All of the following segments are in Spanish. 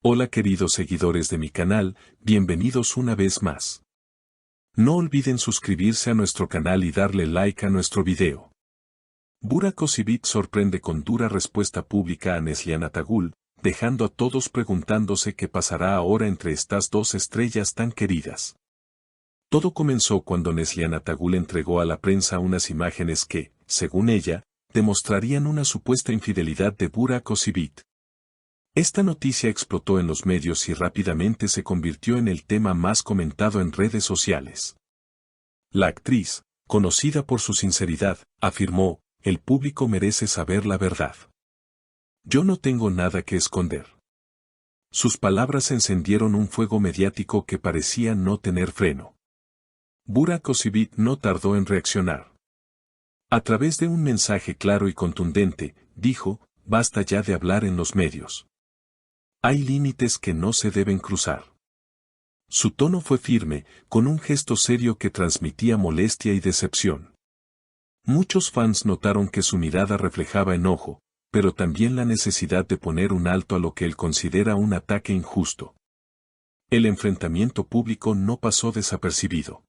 Hola queridos seguidores de mi canal, bienvenidos una vez más. No olviden suscribirse a nuestro canal y darle like a nuestro video. Burak Özçivit sorprende con dura respuesta pública a Neslihan Atagül, dejando a todos preguntándose qué pasará ahora entre estas dos estrellas tan queridas. Todo comenzó cuando Neslihan Atagül entregó a la prensa unas imágenes que, según ella, demostrarían una supuesta infidelidad de Burak Özçivit. Esta noticia explotó en los medios y rápidamente se convirtió en el tema más comentado en redes sociales. La actriz, conocida por su sinceridad, afirmó: "El público merece saber la verdad. Yo no tengo nada que esconder". Sus palabras encendieron un fuego mediático que parecía no tener freno. Burak Özçivit no tardó en reaccionar. A través de un mensaje claro y contundente, dijo: "Basta ya de hablar en los medios. Hay límites que no se deben cruzar". Su tono fue firme, con un gesto serio que transmitía molestia y decepción. Muchos fans notaron que su mirada reflejaba enojo, pero también la necesidad de poner un alto a lo que él considera un ataque injusto. El enfrentamiento público no pasó desapercibido.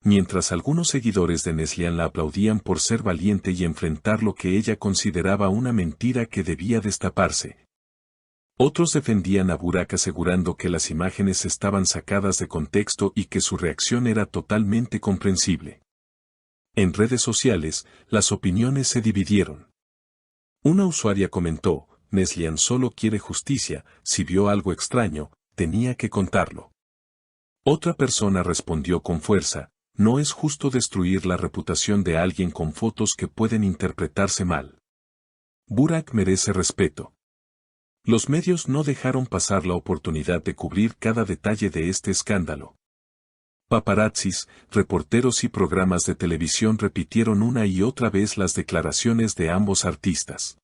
Mientras algunos seguidores de Neslihan la aplaudían por ser valiente y enfrentar lo que ella consideraba una mentira que debía destaparse, otros defendían a Burak asegurando que las imágenes estaban sacadas de contexto y que su reacción era totalmente comprensible. En redes sociales, las opiniones se dividieron. Una usuaria comentó: "Neslihan solo quiere justicia, si vio algo extraño, tenía que contarlo". Otra persona respondió con fuerza: "No es justo destruir la reputación de alguien con fotos que pueden interpretarse mal. Burak merece respeto". Los medios no dejaron pasar la oportunidad de cubrir cada detalle de este escándalo. Paparazzis, reporteros y programas de televisión repitieron una y otra vez las declaraciones de ambos artistas.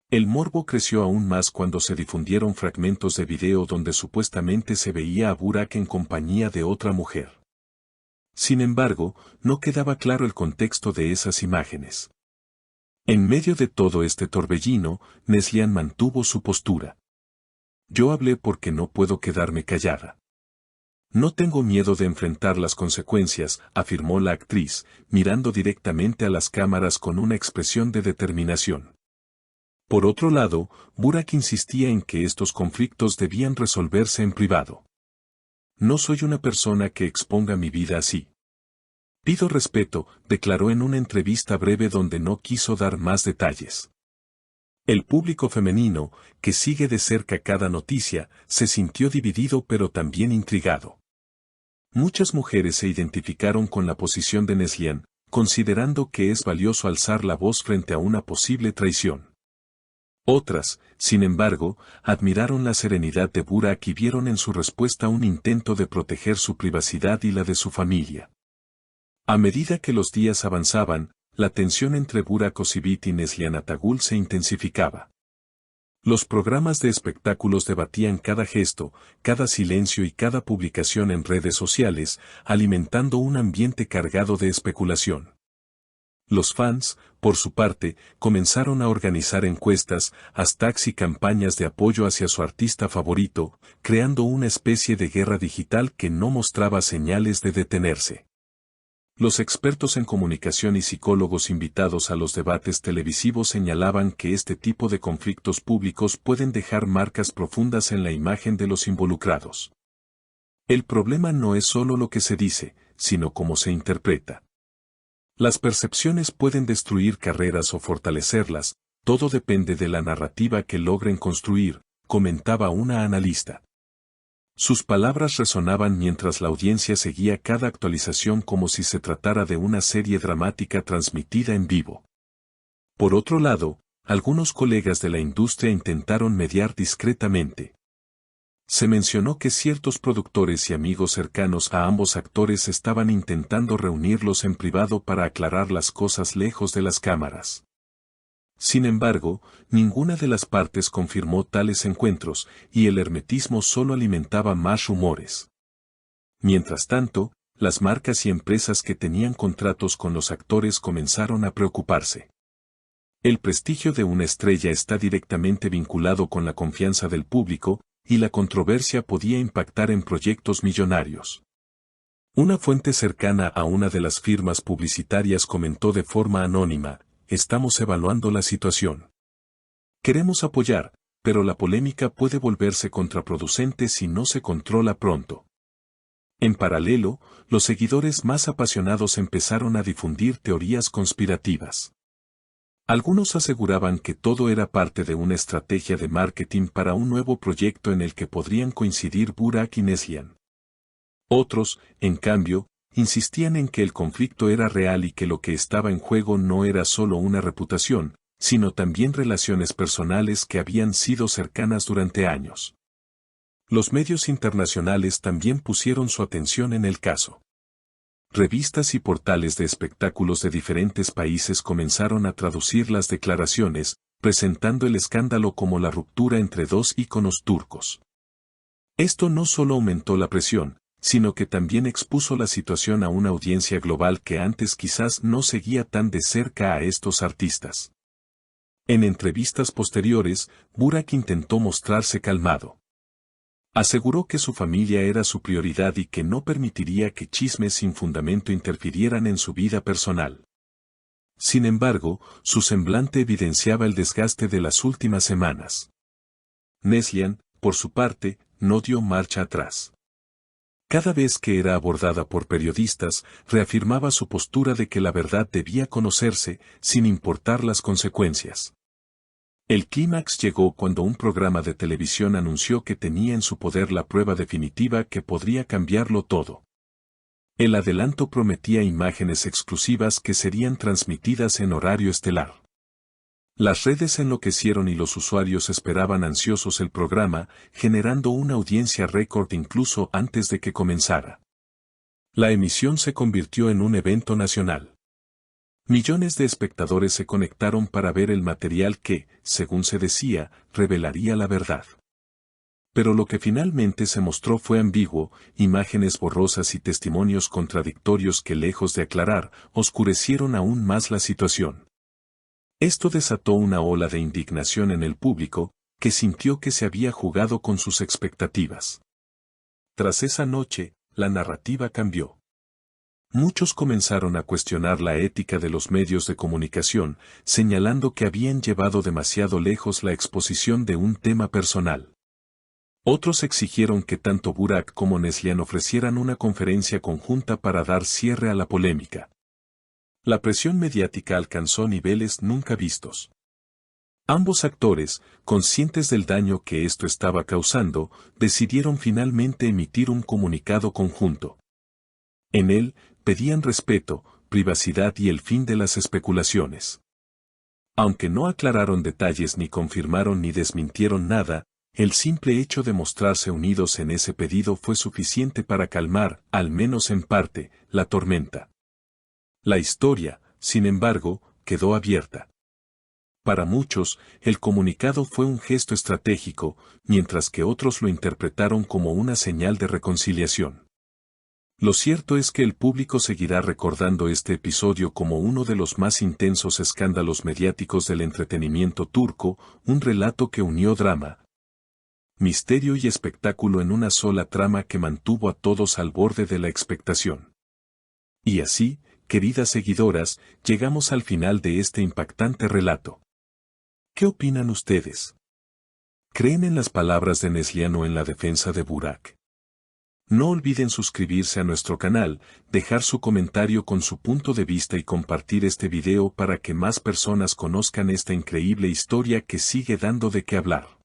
El morbo creció aún más cuando se difundieron fragmentos de video donde supuestamente se veía a Burak en compañía de otra mujer. Sin embargo, no quedaba claro el contexto de esas imágenes. En medio de todo este torbellino, Neslihan mantuvo su postura. "Yo hablé porque no puedo quedarme callada. No tengo miedo de enfrentar las consecuencias", afirmó la actriz, mirando directamente a las cámaras con una expresión de determinación. Por otro lado, Burak insistía en que estos conflictos debían resolverse en privado. "No soy una persona que exponga mi vida así. Pido respeto", declaró en una entrevista breve donde no quiso dar más detalles. El público femenino, que sigue de cerca cada noticia, se sintió dividido pero también intrigado. Muchas mujeres se identificaron con la posición de Neslihan, considerando que es valioso alzar la voz frente a una posible traición. Otras, sin embargo, admiraron la serenidad de Burak y vieron en su respuesta un intento de proteger su privacidad y la de su familia. A medida que los días avanzaban, la tensión entre Burak Özçivit y Neslihan Atagül se intensificaba. Los programas de espectáculos debatían cada gesto, cada silencio y cada publicación en redes sociales, alimentando un ambiente cargado de especulación. Los fans, por su parte, comenzaron a organizar encuestas, hashtags y campañas de apoyo hacia su artista favorito, creando una especie de guerra digital que no mostraba señales de detenerse. Los expertos en comunicación y psicólogos invitados a los debates televisivos señalaban que este tipo de conflictos públicos pueden dejar marcas profundas en la imagen de los involucrados. El problema no es solo lo que se dice, sino cómo se interpreta. Las percepciones pueden destruir carreras o fortalecerlas, todo depende de la narrativa que logren construir, comentaba una analista. Sus palabras resonaban mientras la audiencia seguía cada actualización como si se tratara de una serie dramática transmitida en vivo. Por otro lado, algunos colegas de la industria intentaron mediar discretamente. Se mencionó que ciertos productores y amigos cercanos a ambos actores estaban intentando reunirlos en privado para aclarar las cosas lejos de las cámaras. Sin embargo, ninguna de las partes confirmó tales encuentros, y el hermetismo solo alimentaba más rumores. Mientras tanto, las marcas y empresas que tenían contratos con los actores comenzaron a preocuparse. El prestigio de una estrella está directamente vinculado con la confianza del público, y la controversia podía impactar en proyectos millonarios. Una fuente cercana a una de las firmas publicitarias comentó de forma anónima: estamos evaluando la situación. Queremos apoyar, pero la polémica puede volverse contraproducente si no se controla pronto. En paralelo, los seguidores más apasionados empezaron a difundir teorías conspirativas. Algunos aseguraban que todo era parte de una estrategia de marketing para un nuevo proyecto en el que podrían coincidir Burak y Neslihan. Otros, en cambio, insistían en que el conflicto era real y que lo que estaba en juego no era solo una reputación, sino también relaciones personales que habían sido cercanas durante años. Los medios internacionales también pusieron su atención en el caso. Revistas y portales de espectáculos de diferentes países comenzaron a traducir las declaraciones, presentando el escándalo como la ruptura entre dos íconos turcos. Esto no solo aumentó la presión, sino que también expuso la situación a una audiencia global que antes quizás no seguía tan de cerca a estos artistas. En entrevistas posteriores, Burak intentó mostrarse calmado. Aseguró que su familia era su prioridad y que no permitiría que chismes sin fundamento interfirieran en su vida personal. Sin embargo, su semblante evidenciaba el desgaste de las últimas semanas. Neslihan, por su parte, no dio marcha atrás. Cada vez que era abordada por periodistas, reafirmaba su postura de que la verdad debía conocerse, sin importar las consecuencias. El clímax llegó cuando un programa de televisión anunció que tenía en su poder la prueba definitiva que podría cambiarlo todo. El adelanto prometía imágenes exclusivas que serían transmitidas en horario estelar. Las redes enloquecieron y los usuarios esperaban ansiosos el programa, generando una audiencia récord incluso antes de que comenzara. La emisión se convirtió en un evento nacional. Millones de espectadores se conectaron para ver el material que, según se decía, revelaría la verdad. Pero lo que finalmente se mostró fue ambiguo: imágenes borrosas y testimonios contradictorios que, lejos de aclarar, oscurecieron aún más la situación. Esto desató una ola de indignación en el público, que sintió que se había jugado con sus expectativas. Tras esa noche, la narrativa cambió. Muchos comenzaron a cuestionar la ética de los medios de comunicación, señalando que habían llevado demasiado lejos la exposición de un tema personal. Otros exigieron que tanto Burak como Neslihan ofrecieran una conferencia conjunta para dar cierre a la polémica. La presión mediática alcanzó niveles nunca vistos. Ambos actores, conscientes del daño que esto estaba causando, decidieron finalmente emitir un comunicado conjunto. En él, pedían respeto, privacidad y el fin de las especulaciones. Aunque no aclararon detalles ni confirmaron ni desmintieron nada, el simple hecho de mostrarse unidos en ese pedido fue suficiente para calmar, al menos en parte, la tormenta. La historia, sin embargo, quedó abierta. Para muchos, el comunicado fue un gesto estratégico, mientras que otros lo interpretaron como una señal de reconciliación. Lo cierto es que el público seguirá recordando este episodio como uno de los más intensos escándalos mediáticos del entretenimiento turco, un relato que unió drama, misterio y espectáculo en una sola trama que mantuvo a todos al borde de la expectación. Y así, queridas seguidoras, llegamos al final de este impactante relato. ¿Qué opinan ustedes? ¿Creen en las palabras de Neslihan o en la defensa de Burak? No olviden suscribirse a nuestro canal, dejar su comentario con su punto de vista y compartir este video para que más personas conozcan esta increíble historia que sigue dando de qué hablar.